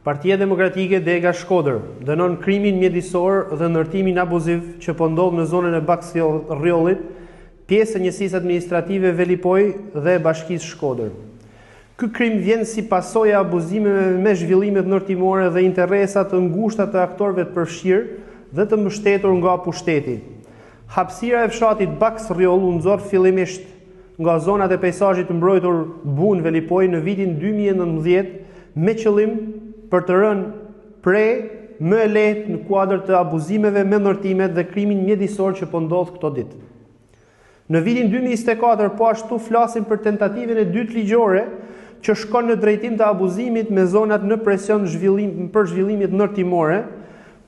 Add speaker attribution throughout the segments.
Speaker 1: Partia Demokratike Dega Shkodër dënon krimin mjedisor dhe ndërtimin abuziv që po ndodh në zonën e Baks-Rjollit, pjesë e njësisë administrative Velipoj dhe Bashkisë Shkodër. Ky krim vjen si pasojë e abuzimeve me zhvillimet ndërtimore dhe interesa të ngushta të aktorëve të përfshirë dhe të mbështetur nga pushteti. Hapësira e fshatit Baks-Rjoll u nxorr fillimisht nga zonat e peizazhit të mbrojtur Bun Velipoj në vitin 2019 me qëllim për të rënë pre më e lehtë në kuadër të abuzimeve me ndërtimet dhe krimin mjedisor që po ndodh këto ditë. Në vitin 2024 po ashtu flasim për tentativën e dytë ligjore që shkon në drejtim të abuzimit me zonat në presion për zhvillimit ndërtimore,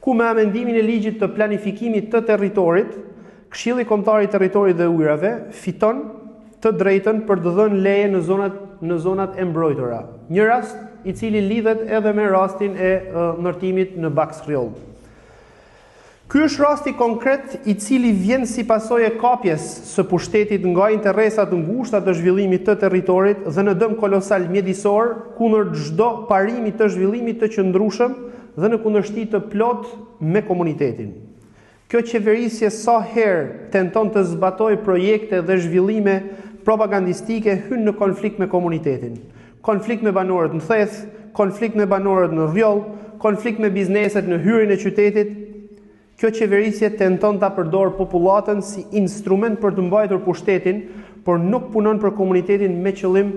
Speaker 1: ku me amendimin e ligjit të planifikimit të territorit, Këshilli Kombëtar i Territorit dhe Ujrave fiton të drejtën për të dhënë leje në zonat e mbrojtura. Një rast i cili lidhet edhe me rastin e ndërtimit në Baks-Rjoll. Ky është rasti konkret i cili vjen si pasojë e kapjes së pushtetit nga interesa të ngushta të zhvillimit të territorit dhe në dëm kolosal mjedisor kundër çdo parimi të zhvillimit të qëndrueshëm dhe në kundërshti të plot me komunitetin. Kjo qeverisje sa herë tenton të zbatojë projekte dhe zhvillime propagandistike hyn në konflikt me komunitetin. Konflikt me banorët në Theth, konflikt me banorët në Rjoll, konflikt me bizneset në hyrjen e qytetit. Kjo qeverisje tenton ta përdorë popullatën si instrument për të mbajtur pushtetin, por nuk punon për komunitetin me qëllim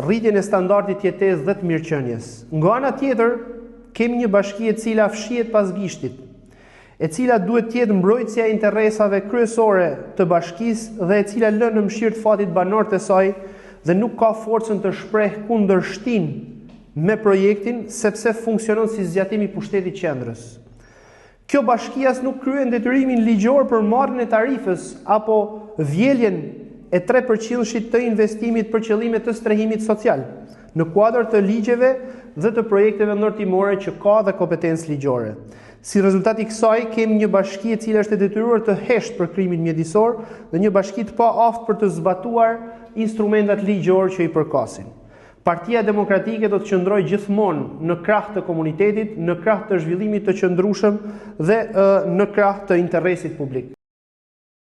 Speaker 1: rritjen e standardit të jetesë dhe të mirëqenies. Nga ana tjetër, kemi një bashki e cila fshihet pas gishtit, e cila duhet të jetë mbrojtësja e interesave kryesore të bashkisë dhe e cila lën në mëshirë të fatit banorët e saj dhe nuk ka forcën të shprehë kundërshtinë me projektin sepse funksionon si zgjatimi i pushtetit qendrës. Kjo bashki as nuk kryen detyrimin ligjor për marrjen e tarifës apo vjeljen e 3% të investimit për qëllime të strehimit social, në kuadër të ligjeve dhe të projekteve ndërtimore që ka dhe kompetencë ligjore. Si rezultat i kësaj, kemi një bashki e cila është e detyruar të heshtë për krimin mjedisor dhe një bashki të paaftë për të zbatuar instrumentat ligjor që i përkasin. Partia Demokratike do të qëndrojë gjithmonë në krah të komunitetit, në krah të zhvillimit të qëndrueshëm dhe në krah të interesit publik.